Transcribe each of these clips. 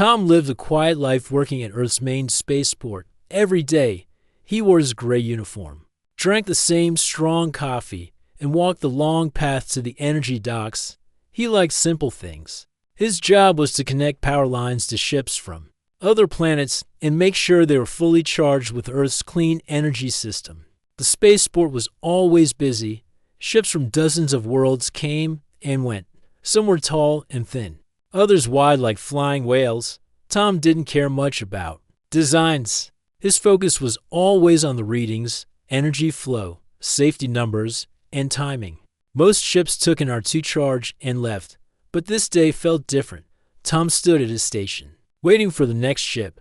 Tom lived a quiet life working at Earth's main spaceport. Every day, he wore his gray uniform, drank the same strong coffee, and walked the long path to the energy docks. He liked simple things. His job was to connect power lines to ships from other planets and make sure they were fully charged with Earth's clean energy system. The spaceport was always busy. Ships from dozens of worlds came and went. Some were tall and thin, others wide like flying whales. Tom didn't care much about designs. His focus was always on the readings, energy flow, safety numbers, and timing. Most ships took an R2 charge and left, but this day felt different. Tom stood at his station, waiting for the next ship.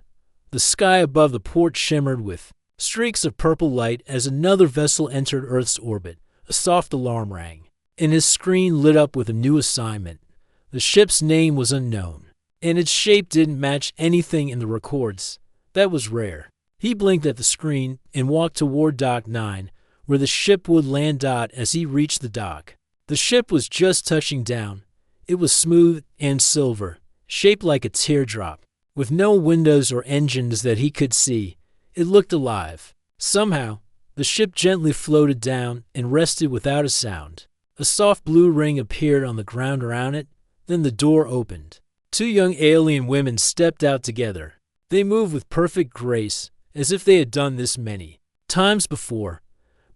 The sky above the port shimmered with streaks of purple light as another vessel entered Earth's orbit. A soft alarm rang, and his screen lit up with a new assignment. The ship's name was unknown, and its shape didn't match anything in the records. That was rare. He blinked at the screen and walked toward Dock 9, where the ship would land. As he reached the dock, the ship was just touching down. It was smooth and silver, shaped like a teardrop, with no windows or engines that he could see. It looked alive. Somehow, the ship gently floated down and rested without a sound. A soft blue ring appeared on the ground around it. Then the door opened. Two young alien women stepped out together. They moved with perfect grace, as if they had done this many times before.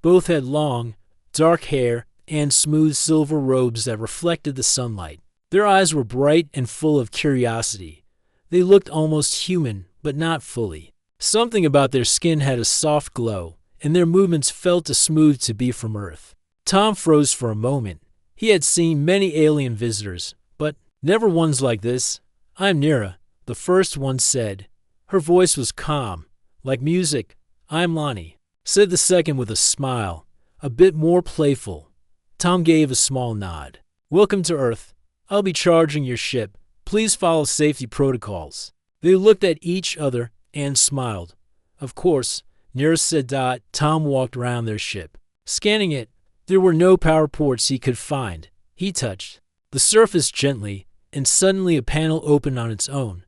Both had long, dark hair and smooth silver robes that reflected the sunlight. Their eyes were bright and full of curiosity. They looked almost human, but not fully. Something about their skin had a soft glow, and their movements felt too smooth to be from Earth. Tom froze for a moment. He had seen many alien visitors, but never ones like this. "I'm Nira," the first one said. Her voice was calm, like music. "I'm Lonnie," said the second with a smile, a bit more playful. Tom gave a small nod. "Welcome to Earth. I'll be charging your ship. Please follow safety protocols." They looked at each other and smiled. "Of course," Nira said. Tom walked around their ship, scanning it. There were no power ports he could find. He touched the surface gently, and suddenly a panel opened on its own.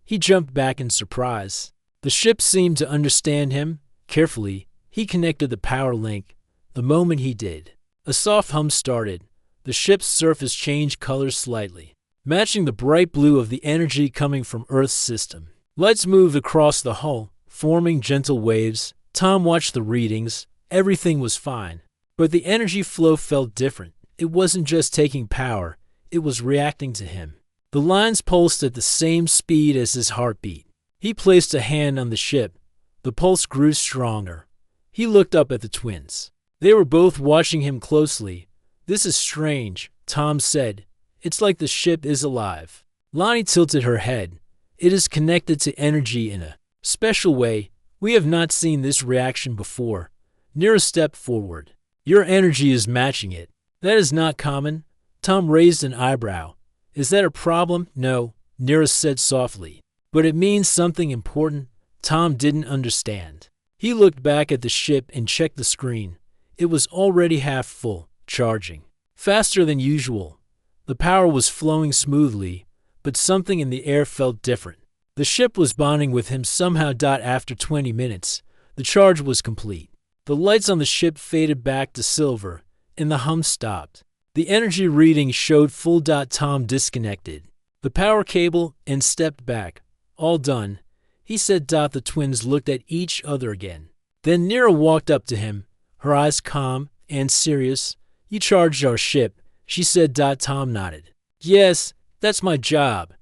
He jumped back in surprise. The ship seemed to understand him. Carefully, he connected the power link. The moment he did, a soft hum started. The ship's surface changed colors slightly, matching the bright blue of the energy coming from Earth's system. Lights moved across the hull, forming gentle waves. Tom watched the readings. Everything was fine. But the energy flow felt different. It wasn't just taking power. It was reacting to him. The lines pulsed at the same speed as his heartbeat. He placed a hand on the ship. The pulse grew stronger. He looked up at the twins. They were both watching him closely. "This is strange," Tom said. "It's like the ship is alive." Lonnie tilted her head. "It is connected to energy in a special way. We have not seen this reaction before." Nira stepped forward. "Your energy is matching it. That is not common." Tom raised an eyebrow. "Is that a problem?" "No," Nira said softly. "But it means something important." Tom didn't understand. He looked back at the ship and checked the screen. It was already half full, charging faster than usual. The power was flowing smoothly, but something in the air felt different. The ship was bonding with him somehow. After 20 minutes, the charge was complete. The lights on the ship faded back to silver, and the hum stopped. The energy reading showed full. Tom disconnected the power cable and stepped back. "All done," he said. The twins looked at each other again. Then Nira walked up to him, her eyes calm and serious. "You charged our ship," she said. Tom nodded. "Yes, that's my job."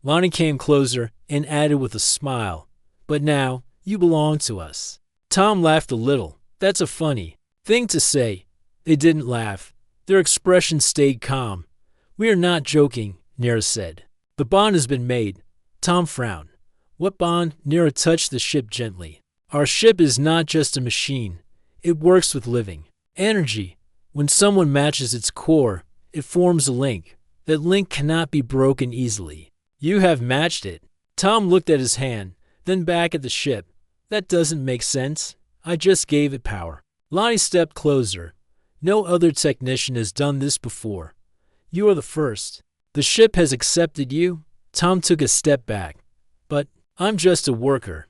Lonnie came closer and added with a smile, "But now, you belong to us." Tom laughed a little. "That's a funny thing to say." They didn't laugh. Their expressions stayed calm. "We are not joking," Nira said. "The bond has been made." Tom frowned. "What bond?" Nira touched the ship gently. "Our ship is not just a machine. It works with living energy. When someone matches its core, it forms a link. That link cannot be broken easily. You have matched it." Tom looked at his hand, then back at the ship. "That doesn't make sense. I just gave it power." Lonnie stepped closer. "No other technician has done this before. You are the first. The ship has accepted you." Tom took a step back. I'm just a worker.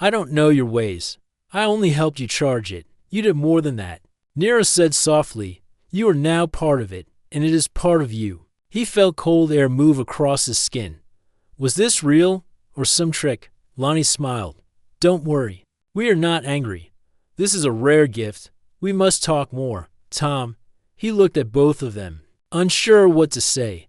I don't know your ways. I only helped you charge it. You did more than that. Nira said softly, you are now part of it, and it is part of you. He felt cold air move across his skin. Was this real or some trick? Lonnie smiled. Don't worry. We are not angry. This is a rare gift. We must talk more. Tom, he looked at both of them, unsure what to say.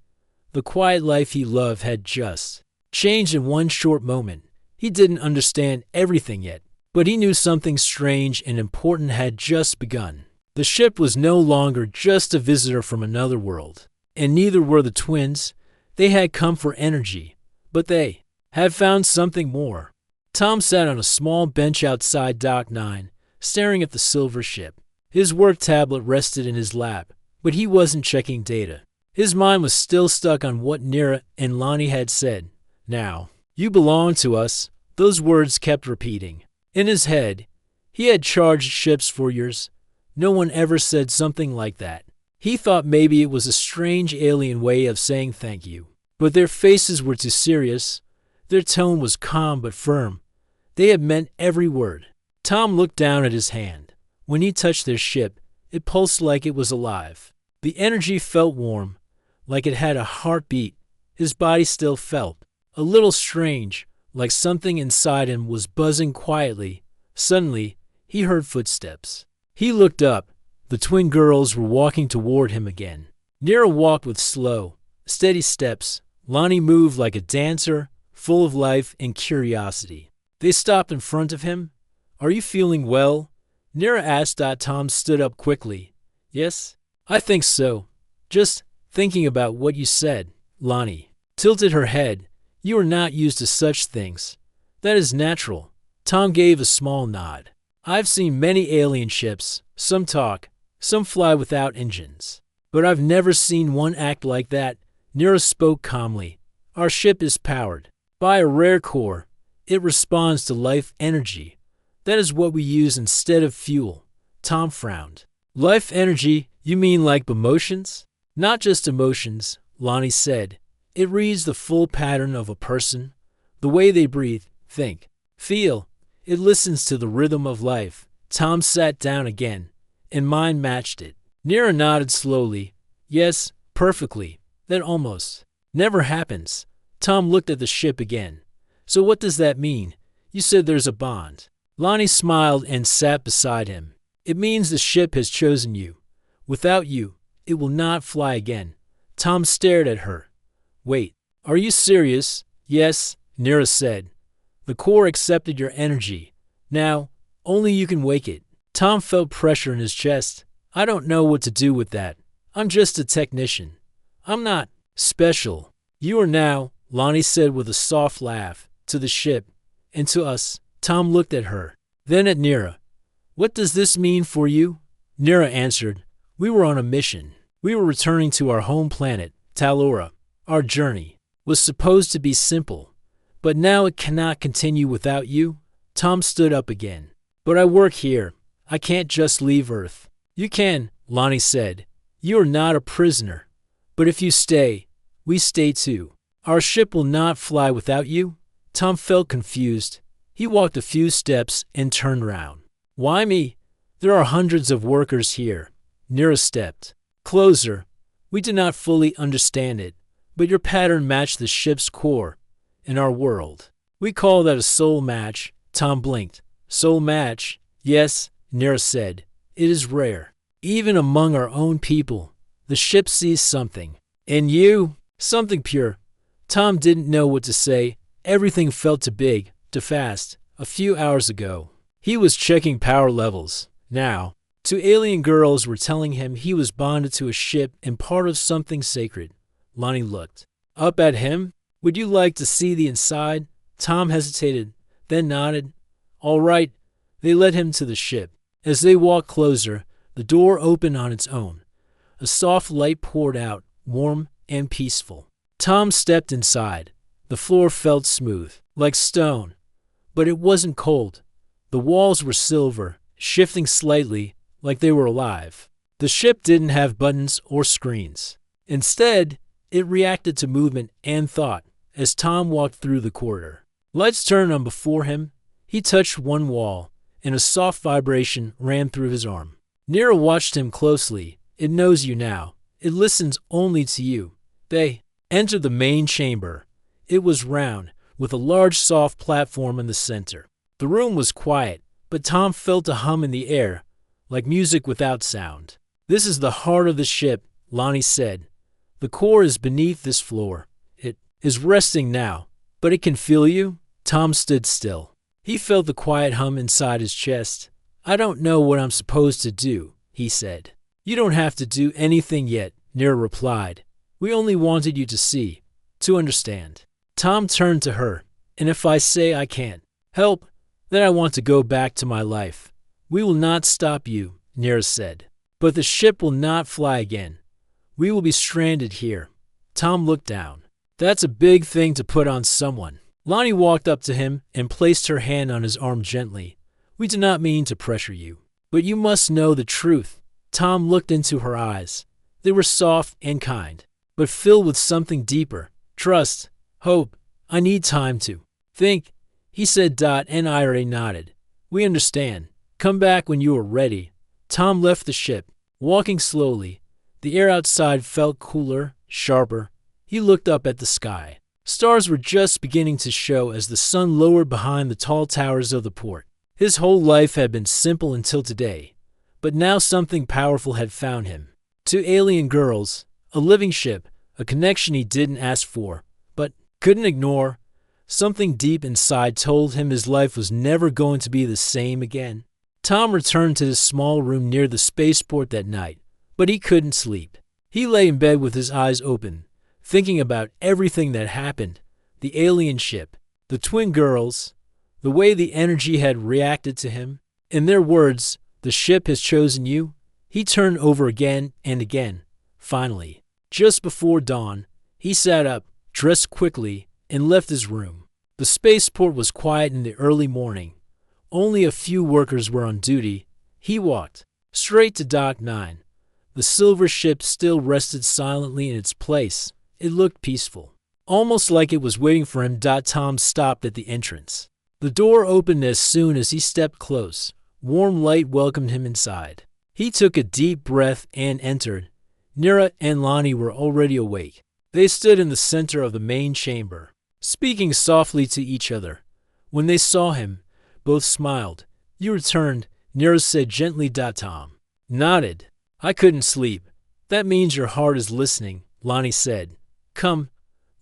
The quiet life he loved had just changed in one short moment. He didn't understand everything yet, but he knew something strange and important had just begun. The ship was no longer just a visitor from another world, and neither were the twins. They had come for energy, but they had found something more. Tom sat on a small bench outside Dock 9, staring at the silver ship. His work tablet rested in his lap, but he wasn't checking data. His mind was still stuck on what Nira and Lonnie had said. Now, you belong to us. Those words kept repeating. In his head, he had charged ships for years. No one ever said something like that. He thought maybe it was a strange alien way of saying thank you. But their faces were too serious. Their tone was calm but firm. They had meant every word. Tom looked down at his hand. When he touched their ship, it pulsed like it was alive. The energy felt warm, like it had a heartbeat. His body still felt a little strange, like something inside him was buzzing quietly. Suddenly, he heard footsteps. He looked up. The twin girls were walking toward him again. Nira walked with slow, steady steps. Lonnie moved like a dancer, full of life and curiosity. They stopped in front of him. Are you feeling well? Nira asked. Tom stood up quickly. Yes, I think so. Just thinking about what you said. Lonnie tilted her head. You are not used to such things. That is natural. Tom gave a small nod. I've seen many alien ships. Some talk, some fly without engines. But I've never seen one act like that. Nira spoke calmly. Our ship is powered by a rare core. It responds to life energy. That is what we use instead of fuel. Tom frowned. Life energy? You mean like emotions? Not just emotions, Lonnie said. It reads the full pattern of a person, the way they breathe, think, feel. It listens to the rhythm of life. Tom sat down again, and mine matched it. Nira nodded slowly. Yes, perfectly. That almost never happens. Tom looked at the ship again. So what does that mean? You said there's a bond. Lonnie smiled and sat beside him. It means the ship has chosen you. Without you, it will not fly again. Tom stared at her. Wait, are you serious? Yes, Nira said. The core accepted your energy. Now, only you can wake it. Tom felt pressure in his chest. I don't know what to do with that. I'm just a technician. I'm not special. You are now, Lonnie said with a soft laugh, to the ship, and to us. Tom looked at her, then at Nira. What does this mean for you? Nira answered. We were on a mission. We were returning to our home planet, Talura. Our journey was supposed to be simple, but now it cannot continue without you. Tom stood up again. But I work here. I can't just leave Earth. You can, Lonnie said. You are not a prisoner. But if you stay, we stay too. Our ship will not fly without you. Tom felt confused. He walked a few steps and turned round. Why me? There are hundreds of workers here. Nira stepped closer. We do not fully understand it, but your pattern matched the ship's core in our world. We call that a soul match. Tom blinked. Soul match? Yes, Nira said. It is rare. Even among our own people, the ship sees something. In you, something pure. Tom didn't know what to say. Everything felt too big, too fast. A few hours ago, he was checking power levels. Now, two alien girls were telling him he was bonded to a ship and part of something sacred. Lonnie looked up at him. Would you like to see the inside? Tom hesitated, then nodded. All right. They led him to the ship. As they walked closer, the door opened on its own. A soft light poured out, warm and peaceful. Tom stepped inside. The floor felt smooth, like stone, but it wasn't cold. The walls were silver, shifting slightly, like they were alive. The ship didn't have buttons or screens. Instead, it reacted to movement and thought as Tom walked through the corridor. Lights turned on before him. He touched one wall, and a soft vibration ran through his arm. Nira watched him closely. It knows you now. It listens only to you. They entered the main chamber. It was round, with a large soft platform in the center. The room was quiet, but Tom felt a hum in the air, like music without sound. This is the heart of the ship, Lonnie said. The core is beneath this floor. It is resting now, but it can feel you. Tom stood still. He felt the quiet hum inside his chest. I don't know what I'm supposed to do, he said. You don't have to do anything yet, Nira replied. We only wanted you to see, to understand. Tom turned to her. And if I say I can't help, then I want to go back to my life. We will not stop you, Nira said. But the ship will not fly again. We will be stranded here. Tom looked down. That's a big thing to put on someone. Lonnie walked up to him and placed her hand on his arm gently. We do not mean to pressure you, but you must know the truth. Tom looked into her eyes. They were soft and kind, but filled with something deeper. Trust, hope. I need time to think, he said. And Ira nodded. We understand. Come back when you are ready. Tom left the ship, walking slowly. The air outside felt cooler, sharper. He looked up at the sky. Stars were just beginning to show as the sun lowered behind the tall towers of the port. His whole life had been simple until today, but now something powerful had found him. Two alien girls, a living ship, a connection he didn't ask for, but couldn't ignore. Something deep inside told him his life was never going to be the same again. Tom returned to his small room near the spaceport that night, but he couldn't sleep. He lay in bed with his eyes open, thinking about everything that happened. The alien ship, the twin girls, the way the energy had reacted to him. In their words, the ship has chosen you. He turned over again and again. Finally, just before dawn, he sat up, dressed quickly, and left his room. The spaceport was quiet in the early morning. Only a few workers were on duty. He walked straight to Dock 9. The silver ship still rested silently in its place. It looked peaceful, almost like it was waiting for him. Tom stopped at the entrance. The door opened as soon as he stepped close. Warm light welcomed him inside. He took a deep breath and entered. Nira and Lonnie were already awake. They stood in the center of the main chamber, speaking softly to each other. When they saw him, both smiled. You returned, Nira said gently. Tom nodded. I couldn't sleep. That means your heart is listening, Lonnie said. Come,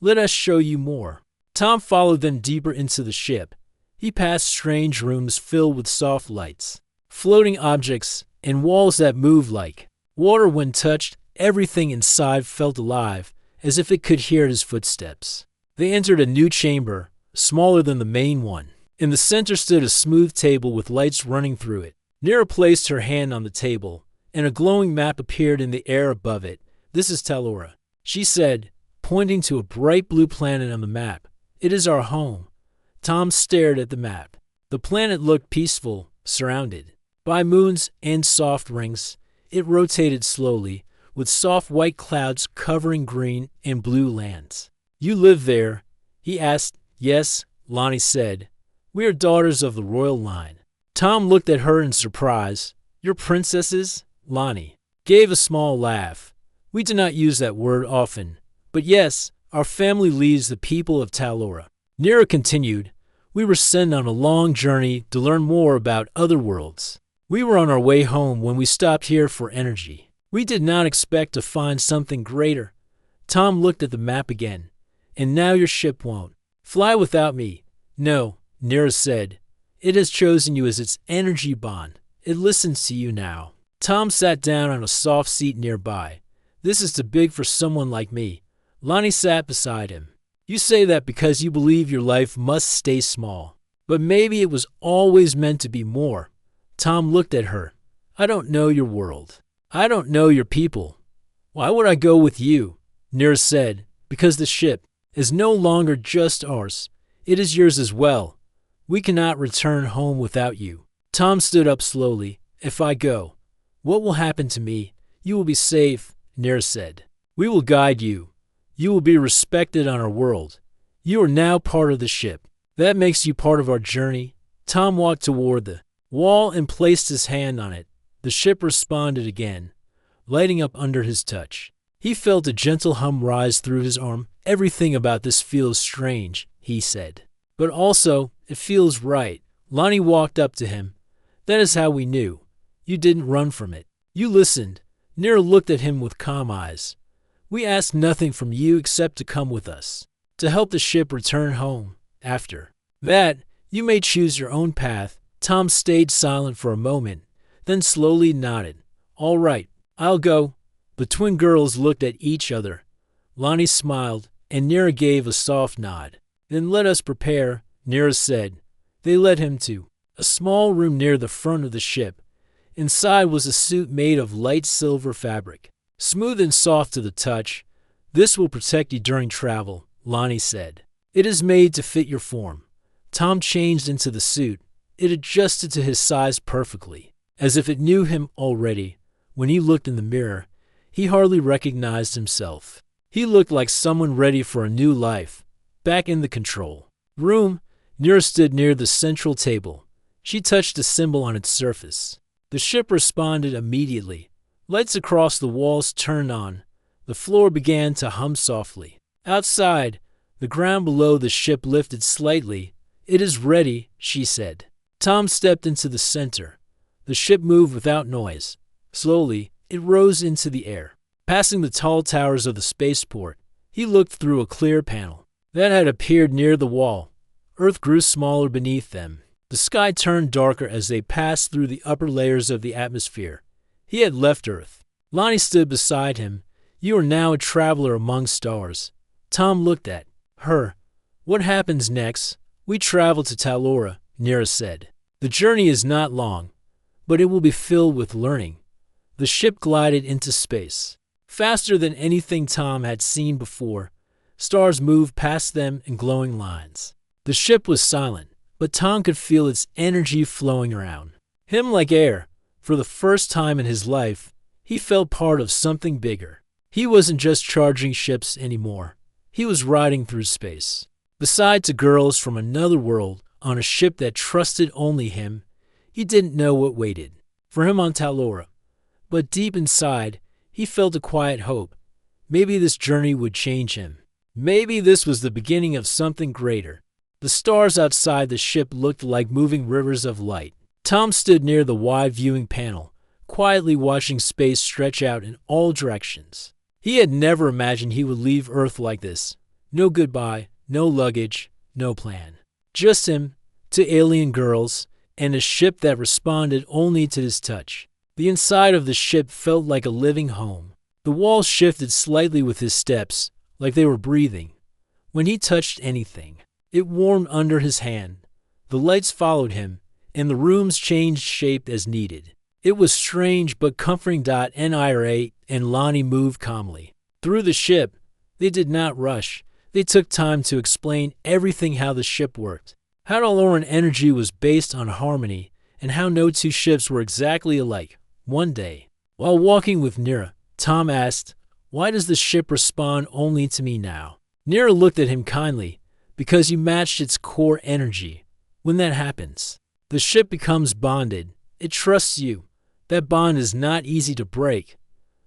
let us show you more. Tom followed them deeper into the ship. He passed strange rooms filled with soft lights, floating objects, and walls that moved like water when touched. Everything inside felt alive, as if it could hear his footsteps. They entered a new chamber, smaller than the main one. In the center stood a smooth table with lights running through it. Nira placed her hand on the table, and a glowing map appeared in the air above it. This is Talora, she said, pointing to a bright blue planet on the map. It is our home. Tom stared at the map. The planet looked peaceful, surrounded by moons and soft rings. It rotated slowly, with soft white clouds covering green and blue lands. You live there? He asked. Yes, Lonnie said. We are daughters of the royal line. Tom looked at her in surprise. Your princesses? Lonnie gave a small laugh. We do not use that word often, but yes, our family leads the people of Talora. Nira continued. We were sent on a long journey to learn more about other worlds. We were on our way home when we stopped here for energy. We did not expect to find something greater. Tom looked at the map again. And now your ship won't fly without me. No, Nira said. It has chosen you as its energy bond. It listens to you now. Tom sat down on a soft seat nearby. This is too big for someone like me. Lonnie sat beside him. You say that because you believe your life must stay small. But maybe it was always meant to be more. Tom looked at her. I don't know your world. I don't know your people. Why would I go with you? Nira said. Because the ship is no longer just ours. It is yours as well. We cannot return home without you. Tom stood up slowly. If I go, what will happen to me? You will be safe, Nira said. We will guide you. You will be respected on our world. You are now part of the ship. That makes you part of our journey. Tom walked toward the wall and placed his hand on it. The ship responded again, lighting up under his touch. He felt a gentle hum rise through his arm. Everything about this feels strange, he said. But also, it feels right. Lonnie walked up to him. That is how we knew. You didn't run from it. You listened. Nira looked at him with calm eyes. We asked nothing from you except to come with us, to help the ship return home. After that, you may choose your own path. Tom stayed silent for a moment, then slowly nodded. All right, I'll go. The twin girls looked at each other. Lonnie smiled, and Nira gave a soft nod. Then let us prepare, Nira said. They led him to a small room near the front of the ship. Inside was a suit made of light silver fabric, smooth and soft to the touch. This will protect you during travel, Lonnie said. It is made to fit your form. Tom changed into the suit. It adjusted to his size perfectly, as if it knew him already. When he looked in the mirror, he hardly recognized himself. He looked like someone ready for a new life. Back in the control room, Nira stood near the central table. She touched a symbol on its surface. The ship responded immediately. Lights across the walls turned on. The floor began to hum softly. Outside, the ground below the ship lifted slightly. It is ready, she said. Tom stepped into the center. The ship moved without noise. Slowly, it rose into the air. Passing the tall towers of the spaceport, he looked through a clear panel that had appeared near the wall. Earth grew smaller beneath them. The sky turned darker as they passed through the upper layers of the atmosphere. He had left Earth. Lonnie stood beside him. You are now a traveler among stars. Tom looked at her. What happens next? We travel to Talora, Nira said. The journey is not long, but it will be filled with learning. The ship glided into space, faster than anything Tom had seen before. Stars moved past them in glowing lines. The ship was silent, but Tom could feel its energy flowing around him like air. For the first time in his life, he felt part of something bigger. He wasn't just charging ships anymore. He was riding through space, beside two girls from another world, on a ship that trusted only him. He didn't know what waited for him on Talora, but deep inside, he felt a quiet hope. Maybe this journey would change him. Maybe this was the beginning of something greater. The stars outside the ship looked like moving rivers of light. Tom stood near the wide viewing panel, quietly watching space stretch out in all directions. He had never imagined he would leave Earth like this. No goodbye, no luggage, no plan. Just him, two alien girls, and a ship that responded only to his touch. The inside of the ship felt like a living home. The walls shifted slightly with his steps, like they were breathing. When he touched anything, it warmed under his hand. The lights followed him, and the rooms changed shape as needed. It was strange but comforting. Nira and Lonnie moved calmly through the ship. They did not rush. They took time to explain everything, how the ship worked, how Taloran energy was based on harmony, and how no two ships were exactly alike. One day, while walking with Nira, Tom asked, "Why does the ship respond only to me now?" Nira looked at him kindly. Because you matched its core energy. When that happens, the ship becomes bonded. It trusts you. That bond is not easy to break.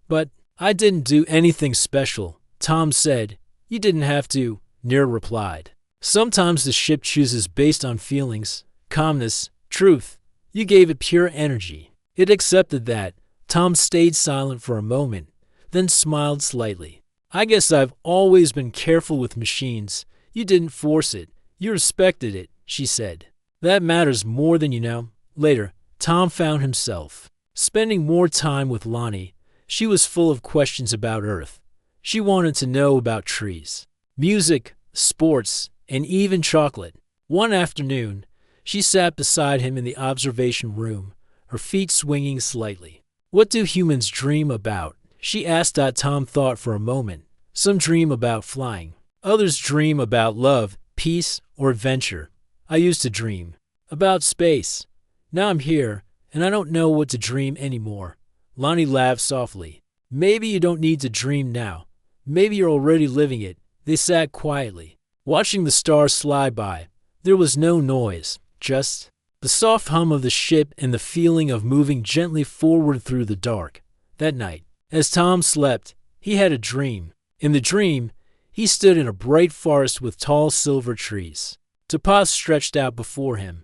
But I didn't do anything special, Tom said. You didn't have to, Nira replied. Sometimes the ship chooses based on feelings, calmness, truth. You gave it pure energy. It accepted that. Tom stayed silent for a moment, then smiled slightly. I guess I've always been careful with machines. You didn't force it. You respected it, she said. That matters more than you know. Later, Tom found himself spending more time with Lonnie. She was full of questions about Earth. She wanted to know about trees, music, sports, and even chocolate. One afternoon, she sat beside him in the observation room, her feet swinging slightly. What do humans dream about? She asked. Tom thought for a moment. Some dream about flying. Others dream about love, peace, or adventure. I used to dream about space. Now I'm here, and I don't know what to dream anymore. Lonnie laughed softly. Maybe you don't need to dream now. Maybe you're already living it. They sat quietly, watching the stars slide by. There was no noise, just the soft hum of the ship and the feeling of moving gently forward through the dark. That night, as Tom slept, he had a dream. In the dream, he stood in a bright forest with tall silver trees. Two paths stretched out before him.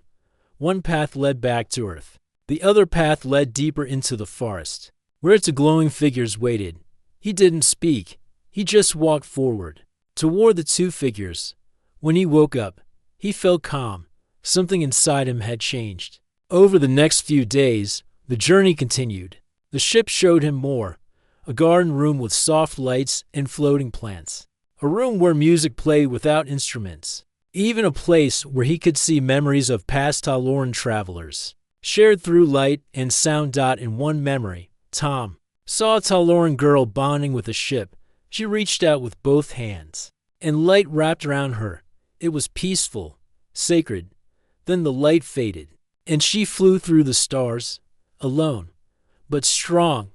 One path led back to Earth. The other path led deeper into the forest, where two glowing figures waited. He didn't speak. He just walked forward, toward the two figures. When he woke up, he felt calm. Something inside him had changed. Over the next few days, the journey continued. The ship showed him more. A garden room with soft lights and floating plants. A room where music played without instruments. Even a place where he could see memories of past Taloran travelers, shared through light and sound. In one memory, Tom saw a Taloran girl bonding with a ship. She reached out with both hands, and light wrapped around her. It was peaceful, sacred. Then the light faded, and she flew through the stars, alone, but strong.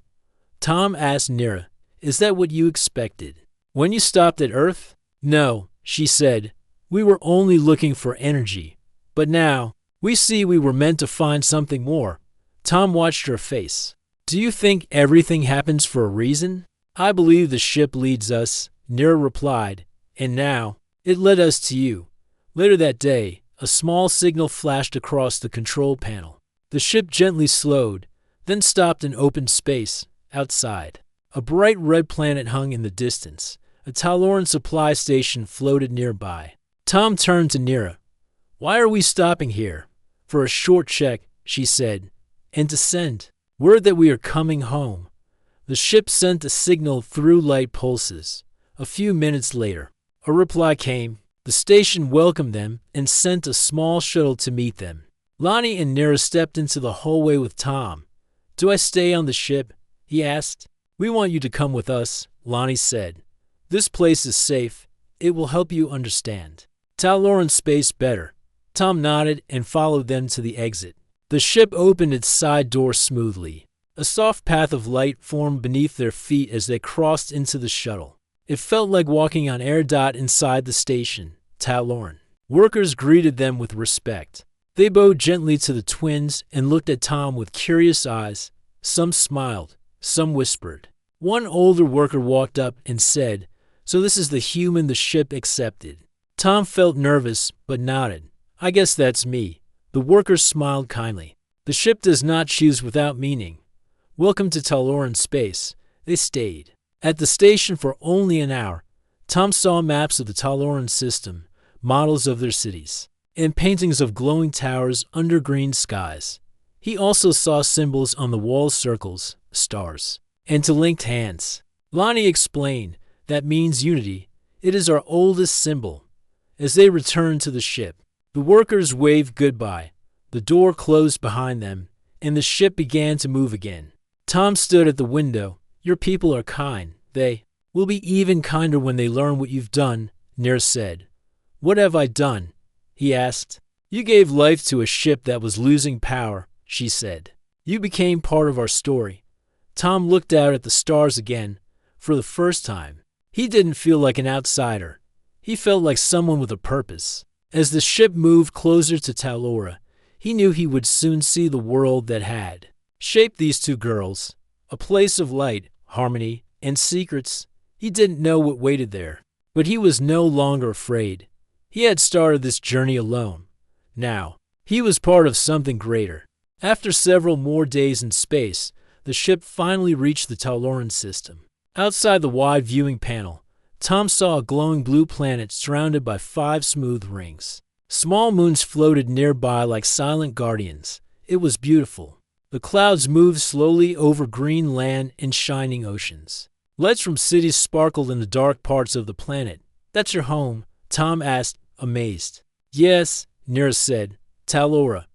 Tom asked Nira, "Is that what you expected when you stopped at Earth?" "No," she said. "We were only looking for energy. But now, we see we were meant to find something more." Tom watched her face. "Do you think everything happens for a reason?" "I believe the ship leads us," Nira replied. "And now, it led us to you." Later that day, a small signal flashed across the control panel. The ship gently slowed, then stopped in open space, outside. A bright red planet hung in the distance. A Taloran supply station floated nearby. Tom turned to Nira. "Why are we stopping here?" "For a short check," she said, "and to send word that we are coming home." The ship sent a signal through light pulses. A few minutes later, a reply came. The station welcomed them and sent a small shuttle to meet them. Lonnie and Nira stepped into the hallway with Tom. "Do I stay on the ship?" he asked. "We want you to come with us," Lonnie said. "This place is safe. It will help you understand Taloran space better." Tom nodded and followed them to the exit. The ship opened its side door smoothly. A soft path of light formed beneath their feet as they crossed into the shuttle. It felt like walking on air. Inside the station, Taloran workers greeted them with respect. They bowed gently to the twins and looked at Tom with curious eyes. Some smiled, some whispered. One older worker walked up and said, "So this is the human the ship accepted." Tom felt nervous, but nodded. "I guess that's me." The workers smiled kindly. "The ship does not choose without meaning. Welcome to Taloran space." They stayed at the station for only an hour. Tom saw maps of the Taloran system, models of their cities, and paintings of glowing towers under green skies. He also saw symbols on the wall: circles, stars, and linked hands. Lonnie explained, "That means unity. It is our oldest symbol." As they returned to the ship, the workers waved goodbye. The door closed behind them, and the ship began to move again. Tom stood at the window. "Your people are kind. They will be even kinder when they learn what you've done," Nira said. "What have I done?" he asked. "You gave life to a ship that was losing power," she said. "You became part of our story." Tom looked out at the stars again. For the first time, he didn't feel like an outsider. He felt like someone with a purpose. As the ship moved closer to Talora, he knew he would soon see the world that had shaped these two girls. A place of light, harmony, and secrets. He didn't know what waited there, but he was no longer afraid. He had started this journey alone. Now, he was part of something greater. After several more days in space, the ship finally reached the Taloran system. Outside the wide viewing panel, Tom saw a glowing blue planet surrounded by 5 smooth rings. Small moons floated nearby like silent guardians. It was beautiful. The clouds moved slowly over green land and shining oceans. Lights from cities sparkled in the dark parts of the planet. "That's your home?" Tom asked, amazed. "Yes," Nira said. "Talora."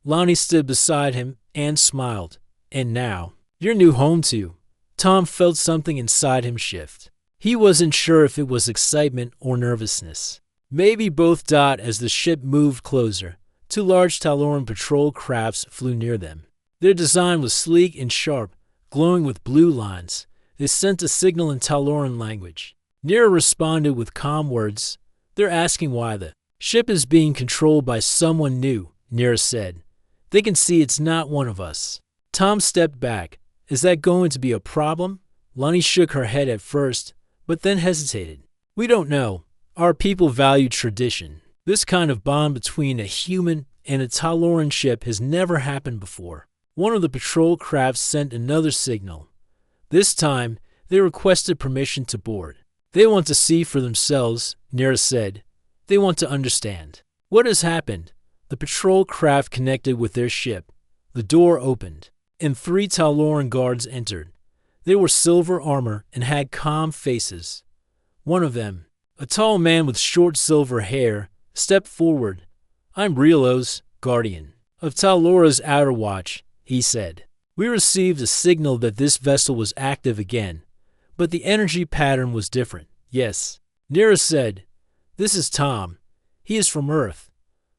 Lonnie stood beside him and smiled. "And now, your new home too." Tom felt something inside him shift. He wasn't sure if it was excitement or nervousness. Maybe both. As the ship moved closer, 2 large Taloran patrol crafts flew near them. Their design was sleek and sharp, glowing with blue lines. They sent a signal in Taloran language. Nira responded with calm words. "They're asking why the Ship is being controlled by someone new, Nira said. They can see it's not one of us. Tom stepped back. Is that going to be a problem? Lonnie shook her head at first, but then hesitated. We don't know. Our people value tradition. This kind of bond between a human and a Taloran ship has never happened before. One of the patrol crafts sent another signal. This time, they requested permission to board. They want to see for themselves, Nira said. They want to understand. What has happened? The patrol craft connected with their ship. The door opened, and 3 Taloran guards entered. They wore silver armor and had calm faces. One of them, a tall man with short silver hair, stepped forward. I'm Rilos, guardian of Talora's outer watch, he said. We received a signal that this vessel was active again, but the energy pattern was different. Yes, Nira said. This is Tom. He is from Earth.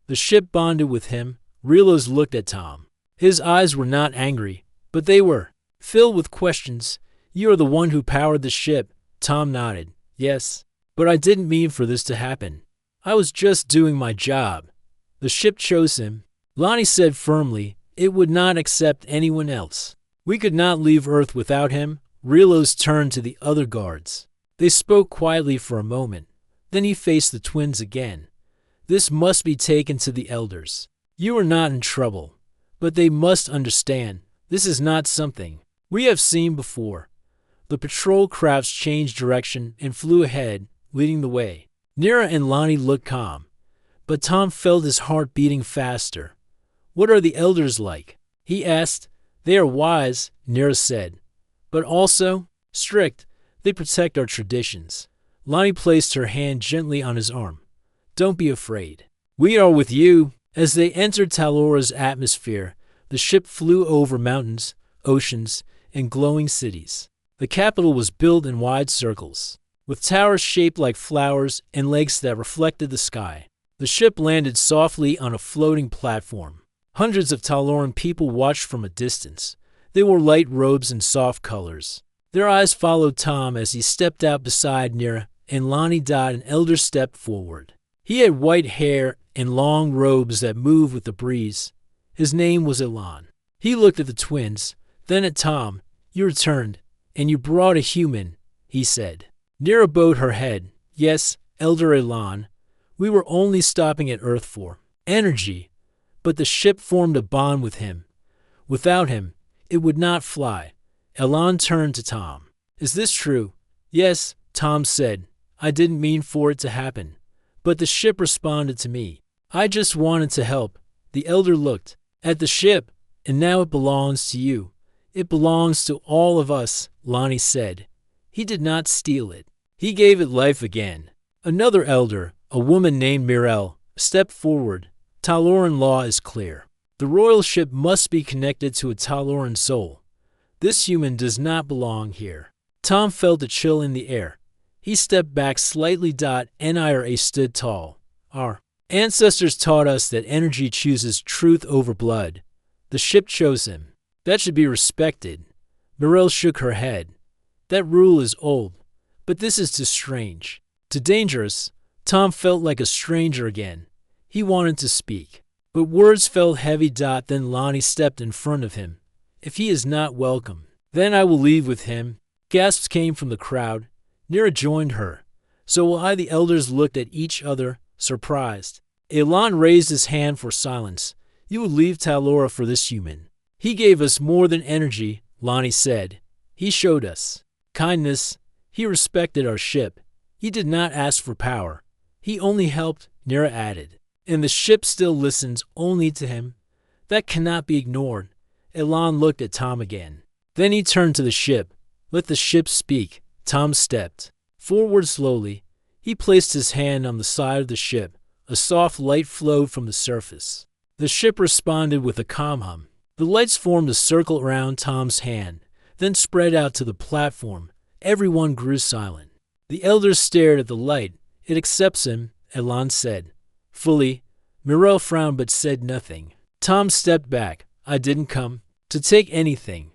The ship bonded with him. Rilos looked at Tom. His eyes were not angry, but they were filled with questions. You are the one who powered the ship. Tom nodded. Yes, but I didn't mean for this to happen. I was just doing my job. The ship chose him. Lonnie said firmly, it would not accept anyone else. We could not leave Earth without him. Rilos turned to the other guards. They spoke quietly for a moment. Then he faced the twins again. This must be taken to the elders. You are not in trouble, but they must understand this is not something we have seen before. The patrol crafts changed direction and flew ahead, leading the way. Nira and Lonnie looked calm, but Tom felt his heart beating faster. What are the elders like? He asked. They are wise, Nira said, but also strict. They protect our traditions. Lonnie placed her hand gently on his arm. Don't be afraid. We are with you. As they entered Talora's atmosphere, the ship flew over mountains, oceans, and glowing cities. The capital was built in wide circles, with towers shaped like flowers and lakes that reflected the sky. The ship landed softly on a floating platform. Hundreds of Taloran people watched from a distance. They wore light robes and soft colors. Their eyes followed Tom as he stepped out beside Nira, and Lonnie Dot, an elder, stepped forward. He had white hair and long robes that moved with the breeze. His name was Elan. He looked at the twins, then at Tom. You returned, and you brought a human, he said. Nira bowed her head. Yes, Elder Elan. We were only stopping at Earth for energy, but the ship formed a bond with him. Without him, it would not fly. Elan turned to Tom. Is this true? Yes, Tom said. I didn't mean for it to happen, but the ship responded to me. I just wanted to help. The elder looked at the ship, and now it belongs to you. It belongs to all of us, Lonnie said. He did not steal it. He gave it life again. Another elder, a woman named Mirel, stepped forward. Taloran law is clear. The royal ship must be connected to a Taloran soul. This human does not belong here. Tom felt a chill in the air. He stepped back slightly. Nira stood tall. Our ancestors taught us that energy chooses truth over blood. The ship chose him. That should be respected. Mirel shook her head. That rule is old, but this is too strange, too dangerous. Tom felt like a stranger again. He wanted to speak, but words felt heavy. Then Lonnie stepped in front of him. If he is not welcome, then I will leave with him. Gasps came from the crowd. Nira joined her. So will I. The elders looked at each other, surprised. Elan raised his hand for silence. You will leave Talora for this human. He gave us more than energy, Lonnie said. He showed us kindness. He respected our ship. He did not ask for power. He only helped, Nira added. And the ship still listens only to him. That cannot be ignored. Elan looked at Tom again. Then he turned to the ship. Let the ship speak. Tom stepped forward slowly. He placed his hand on the side of the ship. A soft light flowed from the surface. The ship responded with a calm hum. The lights formed a circle around Tom's hand, then spread out to the platform. Everyone grew silent. The elders stared at the light. It accepts him, Elan said. Fully. Mirel frowned but said nothing. Tom stepped back. I didn't come to take anything.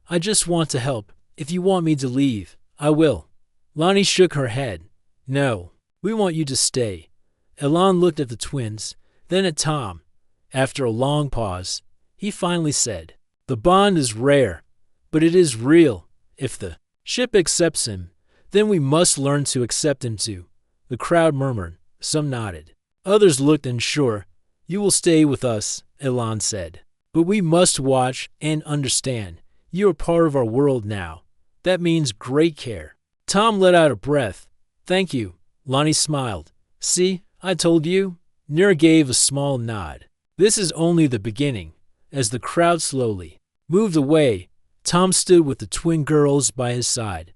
I just want to help. If you want me to leave, I will. Lonnie shook her head. No, we want you to stay. Elon looked at the twins, then at Tom. After a long pause, he finally said, "The bond is rare, but it is real. If the ship accepts him, then we must learn to accept him too." The crowd murmured. Some nodded. Others looked unsure. "You will stay with us," Elon said. "But we must watch and understand. You are part of our world now. That means great care." Tom let out a breath. "Thank you." Lonnie smiled. "See, I told you." Nira gave a small nod. This is only the beginning. As the crowd slowly moved away, Tom stood with the twin girls by his side.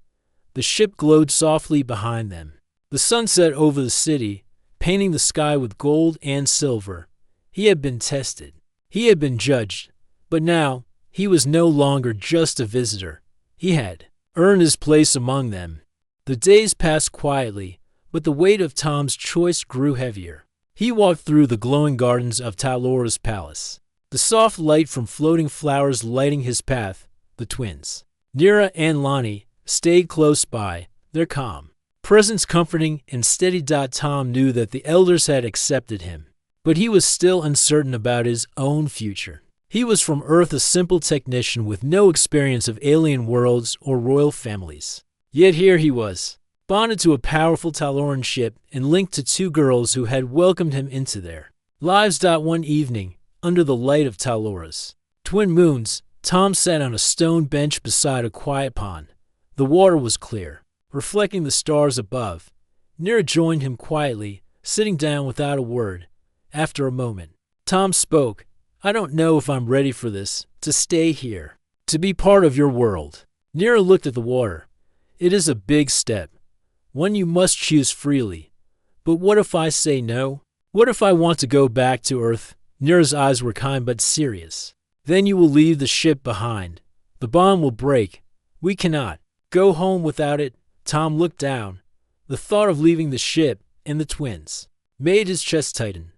The ship glowed softly behind them. The sun set over the city, painting the sky with gold and silver. He had been tested. He had been judged. But now, he was no longer just a visitor. He had earned his place among them. The days passed quietly, but the weight of Tom's choice grew heavier. He walked through the glowing gardens of Talora's palace, the soft light from floating flowers lighting his path. The twins, Nira and Lonnie, stayed close by, their calm presence comforting and steady. Tom knew that the elders had accepted him, but he was still uncertain about his own future. He was from Earth, a simple technician with no experience of alien worlds or royal families. Yet here he was, bonded to a powerful Taloran ship and linked to two girls who had welcomed him into their lives. One evening, under the light of Talora's twin moons, Tom sat on a stone bench beside a quiet pond. The water was clear, reflecting the stars above. Nira joined him quietly, sitting down without a word. After a moment, Tom spoke. "I don't know if I'm ready for this, to stay here, to be part of your world." Nira looked at the water. "It is a big step, one you must choose freely. But what if I say no? What if I want to go back to Earth?" Nira's eyes were kind but serious. "Then you will leave the ship behind. The bond will break. We cannot go home without it." Tom looked down. The thought of leaving the ship and the twins made his chest tighten.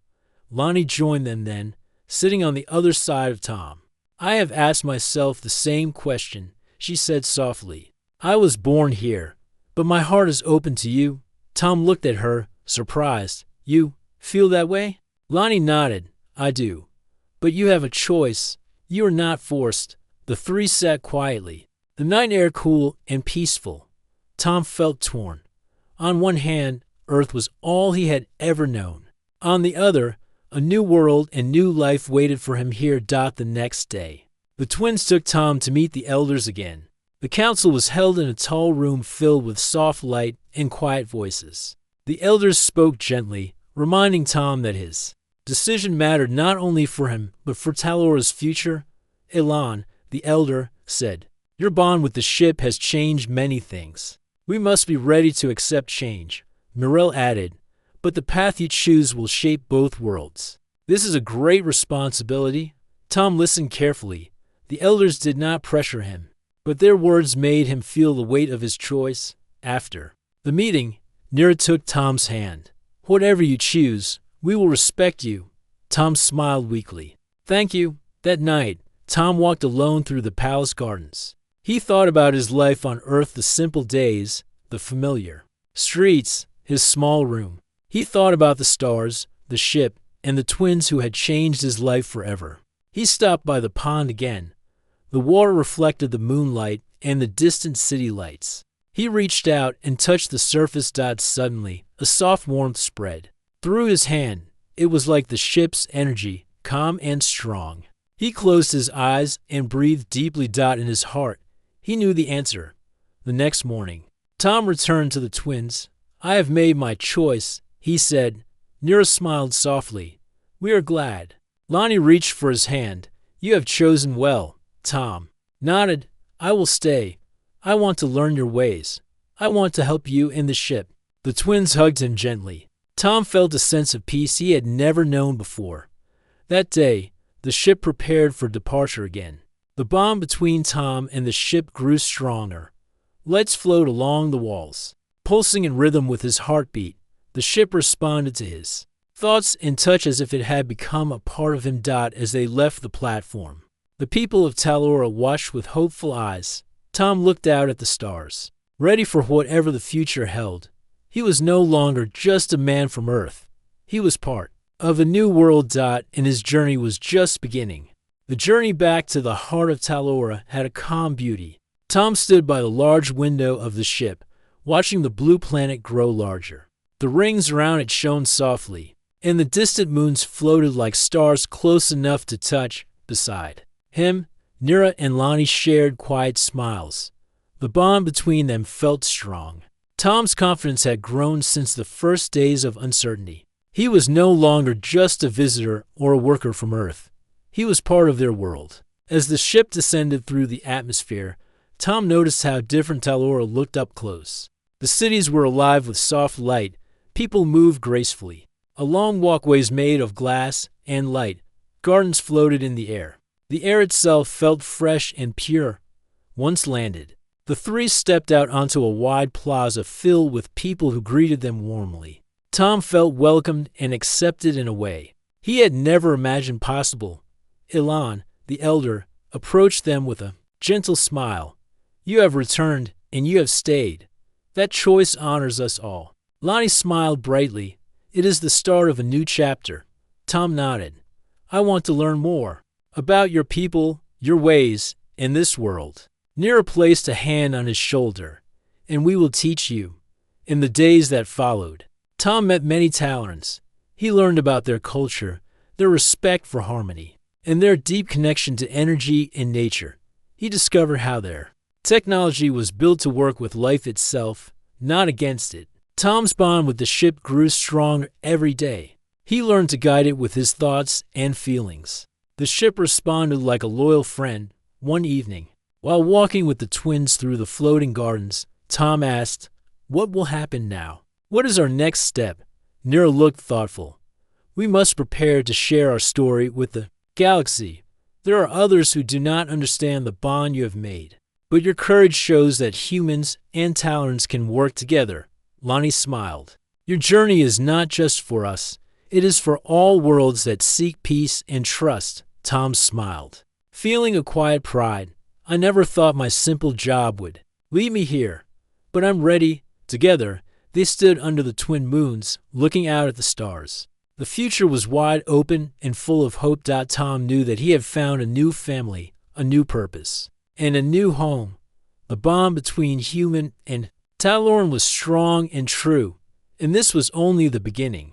Lonnie joined them then, sitting on the other side of Tom. "I have asked myself the same question," she said softly. "I was born here, but my heart is open to you." Tom looked at her, surprised. "You feel that way?" Lonnie nodded. "I do. But you have a choice. You are not forced." The three sat quietly, the night air cool and peaceful. Tom felt torn. On one hand, Earth was all he had ever known. On the other, a new world and new life waited for him here. The next day, the twins took Tom to meet the elders again. The council was held in a tall room filled with soft light and quiet voices. The elders spoke gently, reminding Tom that his decision mattered not only for him, but for Talora's future. Elon, the elder, said, "Your bond with the ship has changed many things. We must be ready to accept change." Mirel added, "But the path you choose will shape both worlds. This is a great responsibility." Tom listened carefully. The elders did not pressure him, but their words made him feel the weight of his choice. After the meeting, Nira took Tom's hand. "Whatever you choose, we will respect you." Tom smiled weakly. "Thank you." That night, Tom walked alone through the palace gardens. He thought about his life on Earth, the simple days, the familiar streets, his small room. He thought about the stars, the ship, and the twins who had changed his life forever. He stopped by the pond again. The water reflected the moonlight and the distant city lights. He reached out and touched the surface. Suddenly, a soft warmth spread through his hand. It was like the ship's energy, calm and strong. He closed his eyes and breathed deeply. In his heart, he knew the answer. The next morning, Tom returned to the twins. "I have made my choice," he said. Nira smiled softly. "We are glad." Lonnie reached for his hand. "You have chosen well." Tom nodded. "I will stay. I want to learn your ways. I want to help you in the ship." The twins hugged him gently. Tom felt a sense of peace he had never known before. That day, the ship prepared for departure again. The bond between Tom and the ship grew stronger. Lights flowed along the walls, pulsing in rhythm with his heartbeat. The ship responded to his thoughts in touch as if it had become a part of him. As they left the platform, the people of Talora watched with hopeful eyes. Tom looked out at the stars, ready for whatever the future held. He was no longer just a man from Earth. He was part of a new world. And his journey was just beginning. The journey back to the heart of Talora had a calm beauty. Tom stood by the large window of the ship, watching the blue planet grow larger. The rings around it shone softly, and the distant moons floated like stars close enough to touch. Beside him, Nira and Lonnie shared quiet smiles. The bond between them felt strong. Tom's confidence had grown since the first days of uncertainty. He was no longer just a visitor or a worker from Earth. He was part of their world. As the ship descended through the atmosphere, Tom noticed how different Talora looked up close. The cities were alive with soft light. People moved gracefully. Along walkways made of glass and light, gardens floated in the air. The air itself felt fresh and pure. Once landed, the three stepped out onto a wide plaza filled with people who greeted them warmly. Tom felt welcomed and accepted in a way he had never imagined possible. Ilan, the elder, approached them with a gentle smile. "You have returned, and you have stayed. That choice honors us all." Lonnie smiled brightly. "It is the start of a new chapter." Tom nodded. "I want to learn more about your people, your ways, in this world." Nira placed a hand on his shoulder. "And we will teach you." In the days that followed, Tom met many Talons. He learned about their culture, their respect for harmony, and their deep connection to energy and nature. He discovered how their technology was built to work with life itself, not against it. Tom's bond with the ship grew stronger every day. He learned to guide it with his thoughts and feelings. The ship responded like a loyal friend. One evening, while walking with the twins through the floating gardens, Tom asked, "What will happen now? What is our next step?" Nira looked thoughtful. "We must prepare to share our story with the galaxy. There are others who do not understand the bond you have made. But your courage shows that humans and Talons can work together." Lonnie smiled. "Your journey is not just for us. It is for all worlds that seek peace and trust." Tom smiled, feeling a quiet pride. "I never thought my simple job would lead me here, but I'm ready." Together, they stood under the twin moons, looking out at the stars. The future was wide open and full of hope. Tom knew that he had found a new family, a new purpose, and a new home. The bond between human and Taloran was strong and true, and this was only the beginning.